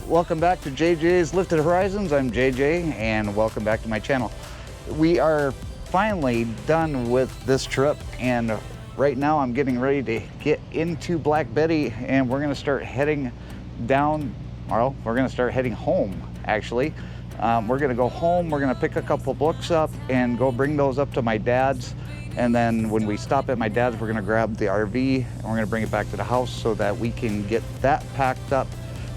welcome back to JJ's Lifted Horizons. I'm JJ and welcome back to my channel. We are finally done with this trip and right now I'm getting ready to get into Black Betty and we're going to start heading down, well, we're going to start heading home actually. We're going to go home, we're going to pick a couple books up and go bring those up to my dad's. And then when we stop at my dad's, we're going to grab the RV and we're going to bring it back to the house so that we can get that packed up,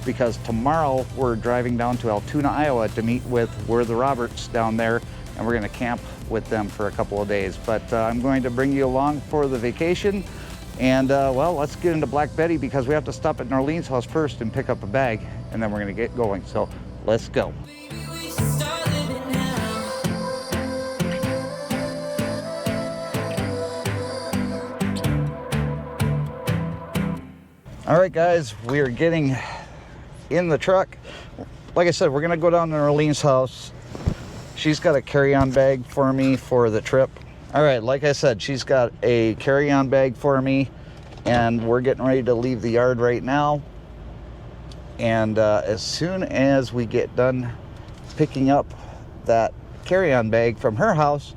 because tomorrow we're driving down to Altoona, Iowa to meet with the Roberts down there, and we're going to camp with them for a couple of days. But I'm going to bring you along for the vacation. And well, let's get into Black Betty because we have to stop at Narlene's house first and pick up a bag, and then we're going to get going. So let's go. All right, guys, we are getting in the truck. Like I said, we're gonna go down to Narlene's house. She's got a carry-on bag for me for the trip. All right, like I said, she's got a carry-on bag for me and we're getting ready to leave the yard right now. And as soon as we get done picking up that carry-on bag from her house,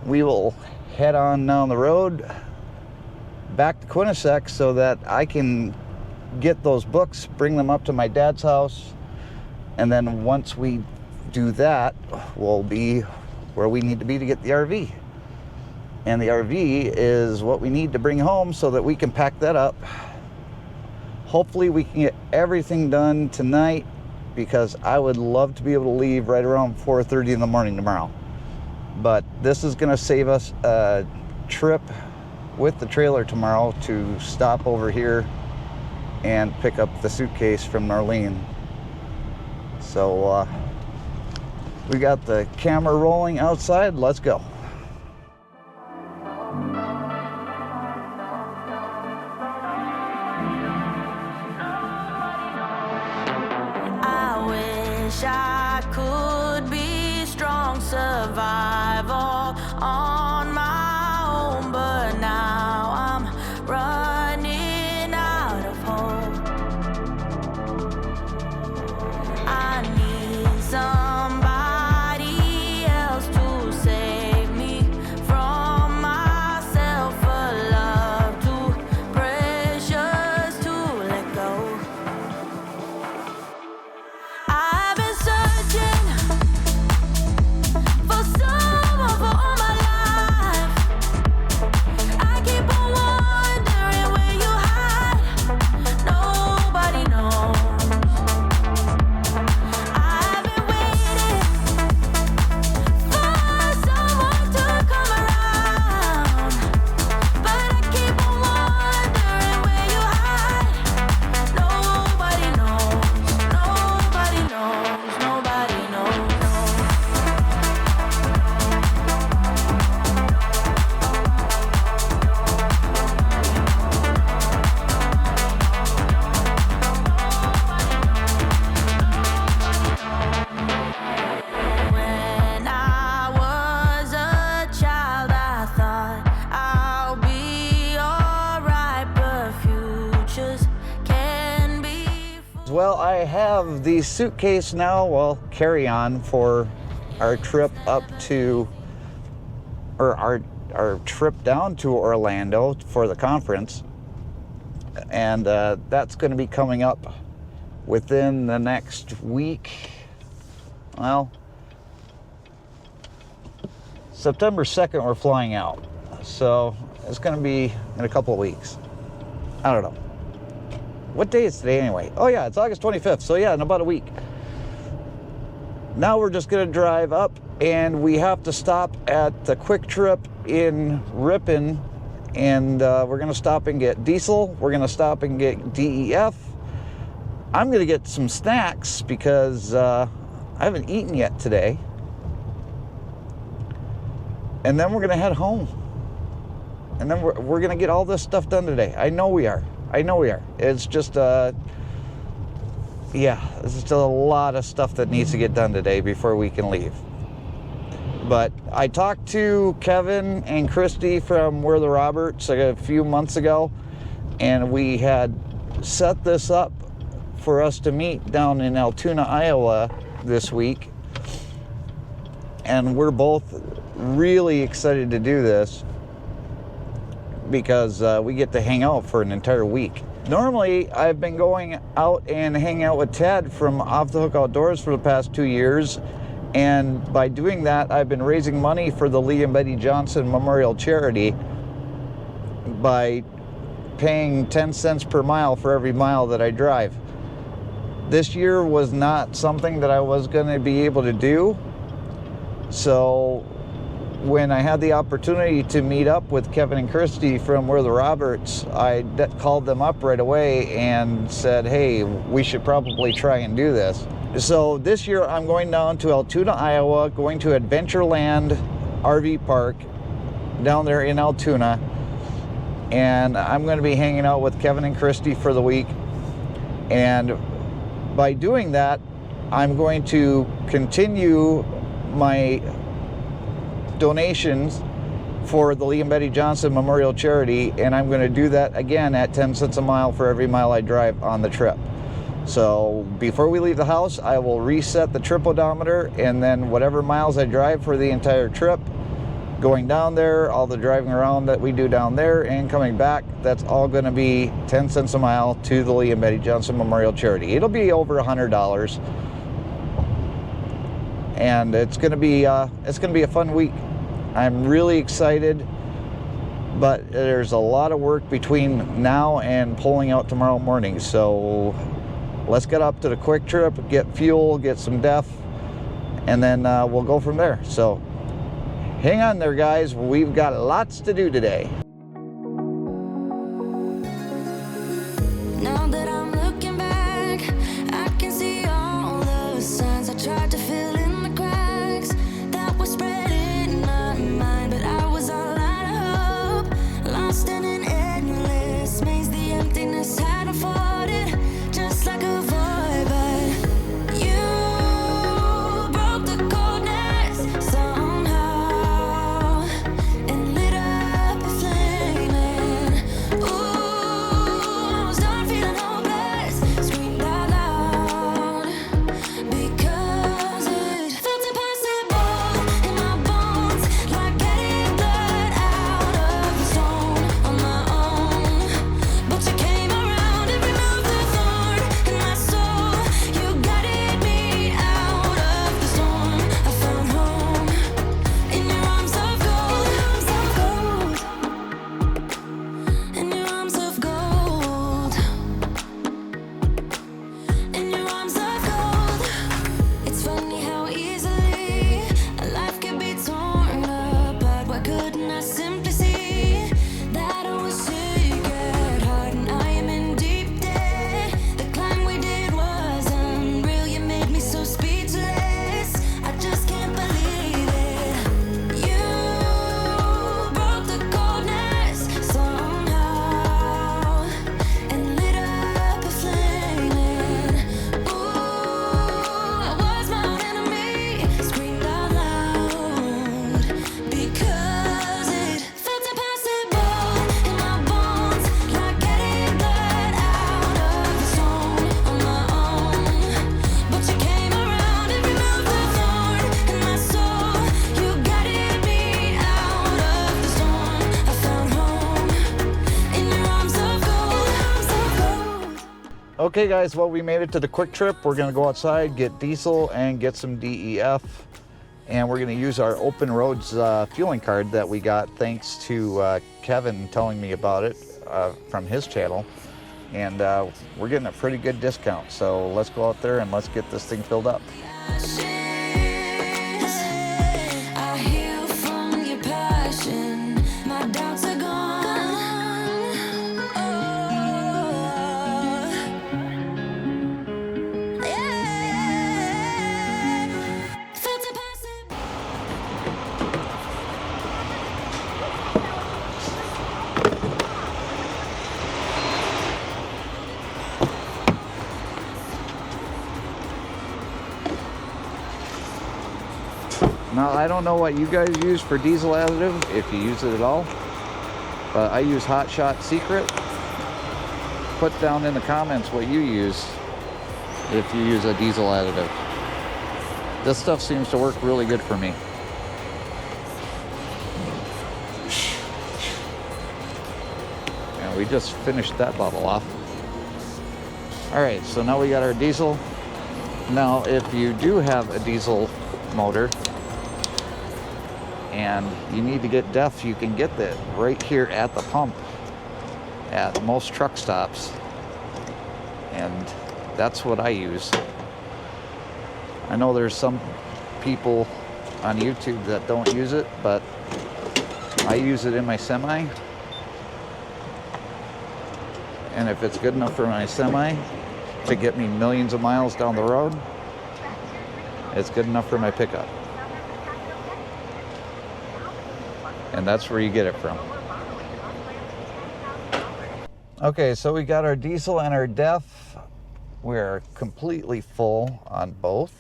we will head on down the road back to Quinnipiac so that I can get those books, bring them up to my dad's house, and then once we do that, we'll be where we need to be to get the RV. And the RV is what we need to bring home so that we can pack that up. Hopefully we can get everything done tonight because I would love to be able to leave right around 4:30 in the morning tomorrow. But this is gonna save us a trip with the trailer tomorrow to stop over here and pick up the suitcase from Narlene. So we got the camera rolling outside. Let's go. I wish I could be strong, survival on my own, but now I'm running out of hope. I need somebody else to save me from myself, a love too precious to let go. I've been searching for someone for all my life. I keep on wondering where you hide. Nobody knows. I've been waiting for someone to come around, but I keep on wondering where you hide. Nobody knows. Nobody knows. Nobody knows. When I was a child, I thought I'll be alright, but futures can be. Well, I have the suitcase now, well, carry-on for our trip up to, or our trip down to Orlando for the conference. And that's going to be coming up within the next week. Well, September 2nd we're flying out. So it's going to be in a couple of weeks. I don't know. What day is today anyway? Oh yeah, it's August 25th. So yeah, in about a week. Now we're just going to drive up and we have to stop at the Quick Trip in Ripon. And we're going to stop and get diesel. We're going to stop and get DEF. I'm going to get some snacks because I haven't eaten yet today. And then we're going to head home. And then we're going to get all this stuff done today. I know we are. I know we are. It's just, yeah, there's still a lot of stuff that needs to get done today before we can leave. But I talked to Kevin and Kristi from We're the Roberts a few months ago, and we had set this up for us to meet down in Altoona, Iowa this week. And we're both really excited to do this because we get to hang out for an entire week. Normally, I've been going out and hanging out with Ted from Off the Hook Outdoors for the past 2 years. And by doing that, I've been raising money for the Lee and Betty Johnson Memorial Charity by paying 10 cents per mile for every mile that I drive. This year was not something that I was going to be able to do. So when I had the opportunity to meet up with Kevin and Kristi from We're the Roberts, I called them up right away and said, hey, we should probably try and do this. So this year I'm going down to Altoona, Iowa, going to Adventureland RV Park down there in Altoona. And I'm going to be hanging out with Kevin and Kristi for the week. And by doing that, I'm going to continue my donations for the Lee and Betty Johnson Memorial Charity, and I'm going to do that again at 10 cents a mile for every mile I drive on the trip. So before we leave the house, I will reset the trip odometer, and then whatever miles I drive for the entire trip, going down there, all the driving around that we do down there and coming back, that's all going to be 10 cents a mile to the Lee and Betty Johnson Memorial Charity. It'll be over $100, and it's going to be a fun week. I'm really excited, but there's a lot of work between now and pulling out tomorrow morning. So let's get up to the quick trip, get fuel, get some def, and then we'll go from there. So hang on there, guys. We've got lots to do today. Now that I'm looking back, I can see all the signs I tried to fill in the cracks that were spread in my mind, but I was all out of hope, lost in an endless maze. The emptiness had unfolded just like a void, but you broke the coldness somehow and lit up a flame. And ooh, I was done feeling hopeless, screamed out loud because it felt impossible in my bones, like getting blood out of the stone on my own. But you came around and removed the thorn in my soul. You guided me out of the storm. I found home in your arms of gold, in your arms of gold, in your arms of gold. It's funny how easily a life can be torn apart. Why couldn't I simply see that I was sick at heart and I am in deep debt? The climb we did was unreal. You made me so speechless. I just can't believe it. You broke the coldness somehow and lit up a flame. And ooh, I was my own enemy, screamed out loud because it felt impossible in my bones, like getting blood out of the stone on my own. But you came around and removed the thorn in my soul. You guided me out of the storm. I found home in your arms of gold. Okay, guys, well, we made it to the quick trip. We're going to go outside, get diesel, and get some DEF. And we're going to use our Open Roads fueling card that we got thanks to Kevin telling me about it from his channel. And we're getting a pretty good discount. So let's go out there and let's get this thing filled up. I heal from your passion. My doubts are gone. Felt impossible. Now, I don't know what you guys use for diesel additive, if you use it at all, but I use Hot Shot Secret. Put down in the comments what you use. if you use a diesel additive. This stuff seems to work really good for me. And we just finished that bottle off. All right, so now we got our diesel. Now, if you do have a diesel motor and you need to get DEF, you can get that right here at the pump at most truck stops. And that's what I use. I know there's some people on YouTube that don't use it, but I use it in my semi. And if it's good enough for my semi to get me millions of miles down the road, it's good enough for my pickup. And that's where you get it from. Okay, so we got our diesel and our DEF. We're completely full on both,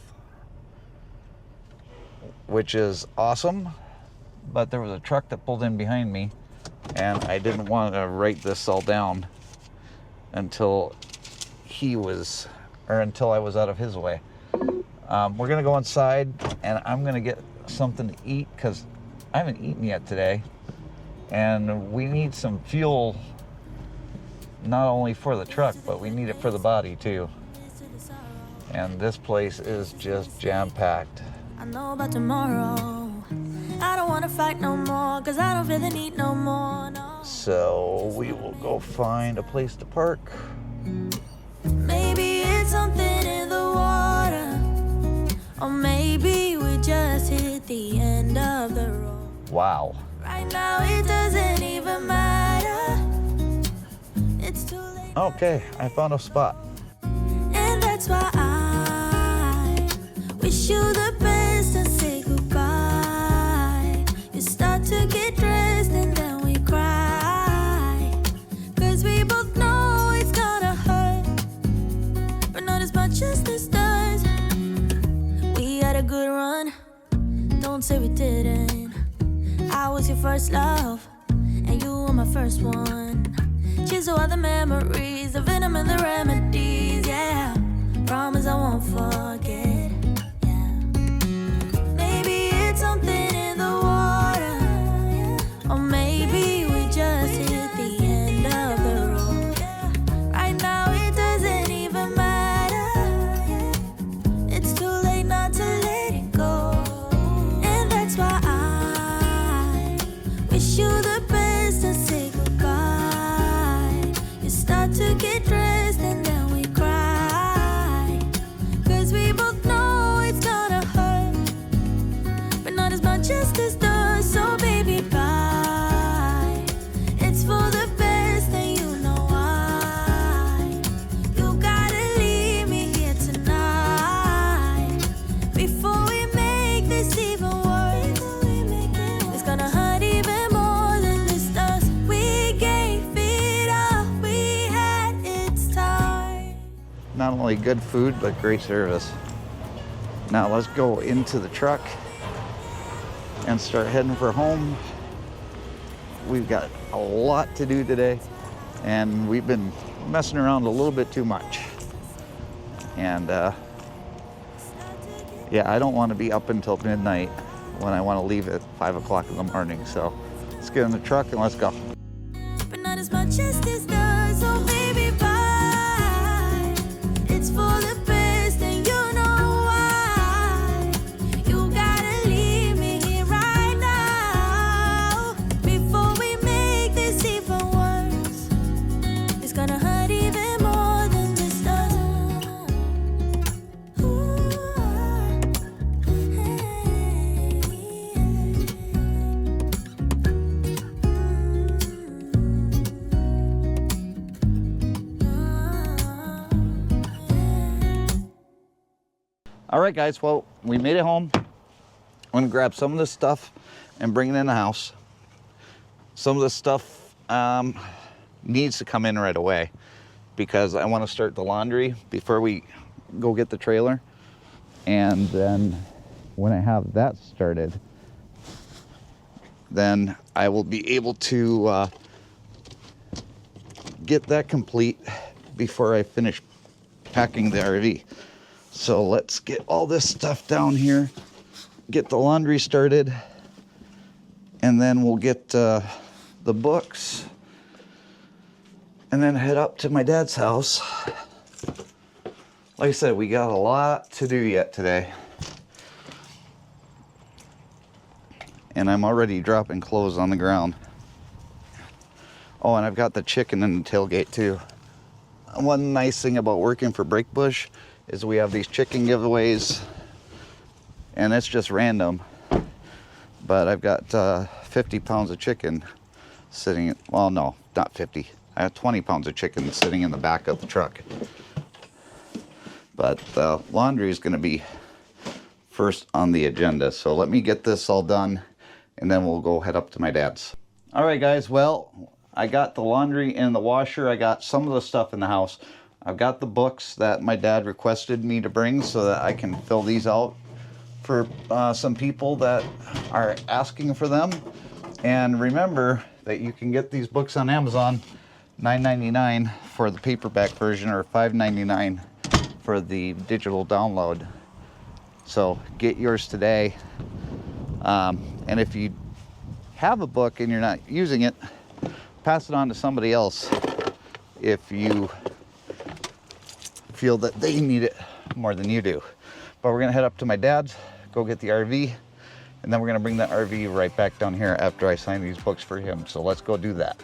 which is awesome. But there was a truck that pulled in behind me, and I didn't want to write this all down until until I was out of his way. We're gonna go inside, and I'm gonna get something to eat because I haven't eaten yet today, and we need some fuel, not only for the truck, but we need it for the body too. And this place is just jam-packed. I know about tomorrow. I don't want to fight no more, cause I don't feel the need no more, no. So we will go find a place to park. Maybe it's something in the water, or maybe we just hit the end of the road. Wow. Right now it doesn't even matter. It's too late. Okay, I found a spot. And that's why I wish you the best and say goodbye. You start to get dressed and then we cry, cause we both know it's gonna hurt, but not as much as this does. We had a good run, don't say we didn't. I was your first love, and you were my first one. Cheers to all the memories, the venom and the remedies, yeah. Promise I won't forget, yeah. Maybe it's something in the water, yeah. Or maybe we just hit the end of the road, yeah. Right now it doesn't even matter, yeah. It's too late not to let it go. And that's why I wish you the best and say goodbye. You start to get dressed and then we cry, cause we both know it's gonna hurt, but not as much as this does. So baby, bye. It's for the best and you know why. You gotta leave me here tonight before we make this even worse. It's gonna hurt even more than this does. We gave it all we had, it's time. Not only good food, but great service. Now let's go into the truck and start heading for home. We've got a lot to do today, and we've been messing around a little bit too much. And yeah, I don't want to be up until midnight when I want to leave at 5 o'clock in the morning. So let's get in the truck and let's go. But not as much as this does. So baby, bye. It's for the best and you know why. You gotta leave me here right now before we make this even worse. It's gonna hurt even more than this does. Ooh, All right, guys, well, we made it home. I'm gonna grab some of this stuff and bring it in the house. Some of this stuff needs to come in right away because I want to start the laundry before we go get the trailer. And then when I have that started, then I will be able to get that complete before I finish packing the RV. So let's get all this stuff down here, get the laundry started, and then we'll get the books, and then head up to my dad's house. Like I said, we got a lot to do yet today. And I'm already dropping clothes on the ground. Oh, and I've got the chicken in the tailgate too. One nice thing about working for Breakbush is we have these chicken giveaways, and it's just random. But I've got 50 pounds of chicken sitting, well, no, not 50. I have 20 pounds of chicken sitting in the back of the truck. But the laundry is going to be first on the agenda. So let me get this all done, and then we'll go head up to my dad's. All right, guys, well, I got the laundry in the washer. I got some of the stuff in the house. I've got the books that my dad requested me to bring so that I can fill these out for some people that are asking for them. And remember that you can get these books on Amazon, $9.99 for the paperback version or $5.99 for the digital download. So get yours today. And if you have a book and you're not using it, pass it on to somebody else if you feel that they need it more than you do. But we're gonna head up to my dad's, go get the RV, and then we're gonna bring that RV right back down here after I sign these books for him. So let's go do that.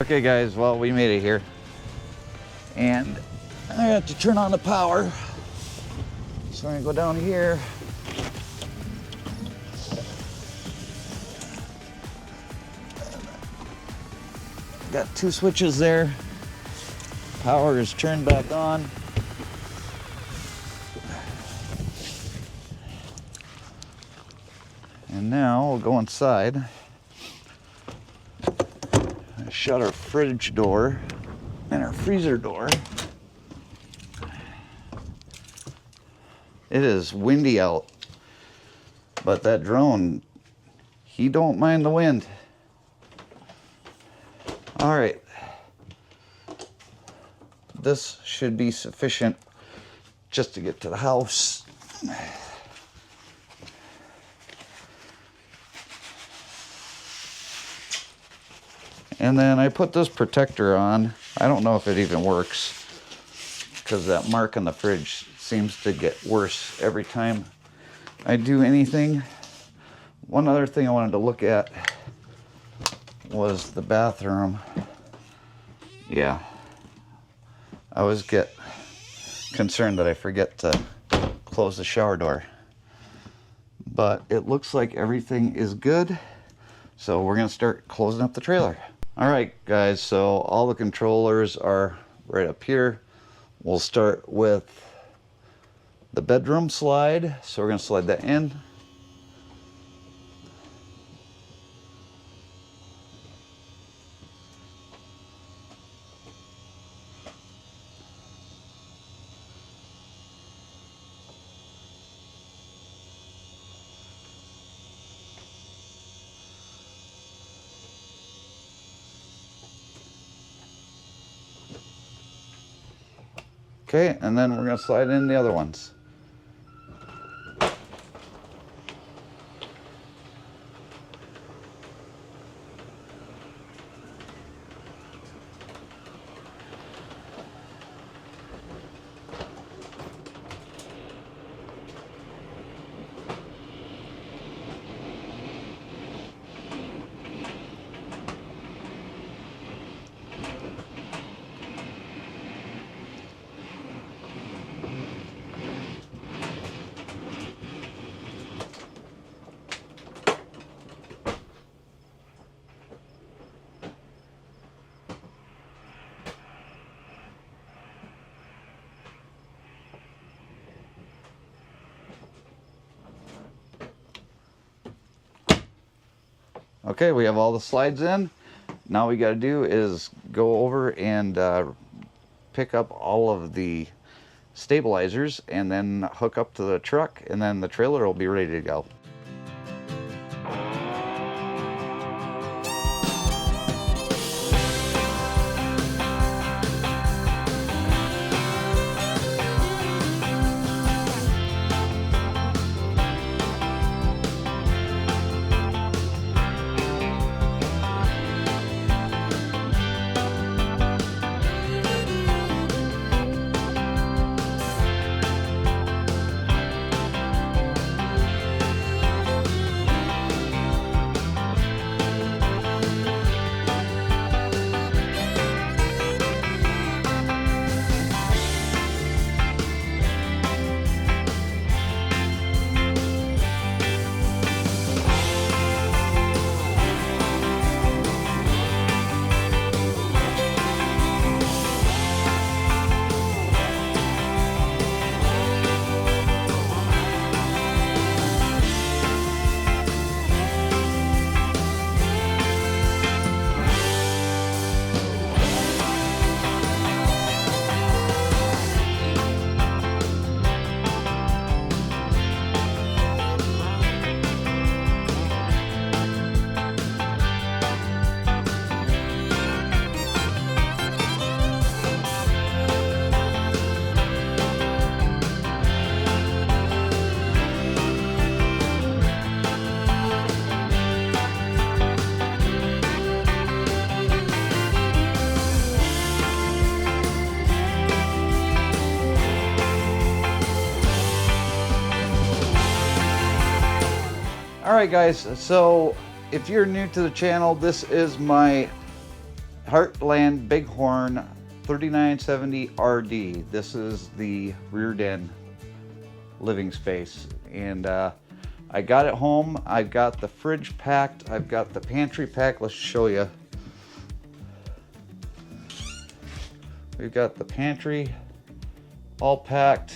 Okay guys, well, we made it here. And I have to turn on the power. So I'm gonna go down here. Got two switches there. Power is turned back on. And now we'll go inside. Shut our fridge door and our freezer door. It is windy out, but that drone, he don't mind the wind. All right, this should be sufficient just to get to the house. And then I put this protector on. I don't know if it even works because that mark on the fridge seems to get worse every time I do anything. One other thing I wanted to look at was the bathroom. Yeah, I always get concerned that I forget to close the shower door. But it looks like everything is good. So we're gonna start closing up the trailer. All right, guys, so all the controllers are right up here. We'll start with the bedroom slide. So we're gonna slide that in. Okay, and then we're gonna slide in the other ones. Okay, we have all the slides in. Now we got to do is go over and pick up all of the stabilizers and then hook up to the truck, and then the trailer will be ready to go. Alright guys, so if you're new to the channel, this is my Heartland Bighorn 3970 RD. This is the rear den living space, and I got it home. I've got the fridge packed, I've got the pantry packed. Let's show you. We've got the pantry all packed.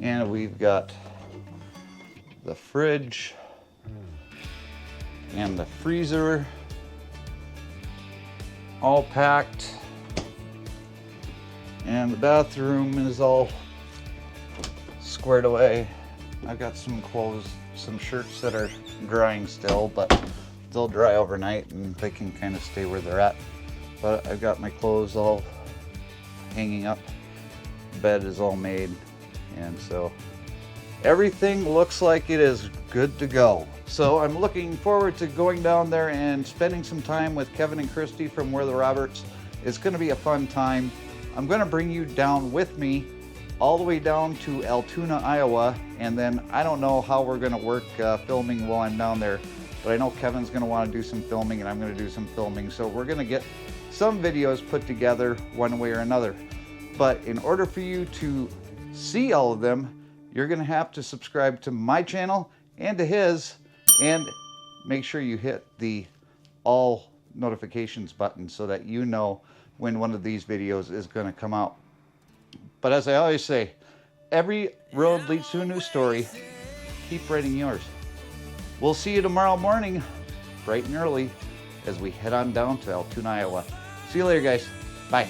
And we've got the fridge and the freezer all packed. And the bathroom is all squared away. I've got some clothes, some shirts that are drying still, but they'll dry overnight and they can kind of stay where they're at. But I've got my clothes all hanging up. Bed is all made. And so everything looks like it is good to go. So I'm looking forward to going down there and spending some time with Kevin and Kristi from Where the Roberts. It's going to be a fun time. I'm going to bring you down with me all the way down to Altoona, Iowa, and then I don't know how we're going to work filming while I'm down there, but I know Kevin's going to want to do some filming and I'm going to do some filming. So we're going to get some videos put together one way or another. But in order for you to see all of them, you're going to have to subscribe to my channel and to his, and make sure you hit the all notifications button so that you know when one of these videos is going to come out. But as I always say, every road leads to a new story. Keep writing yours. We'll see you tomorrow morning, bright and early, as we head on down to Altoona, Iowa. See you later, guys. Bye.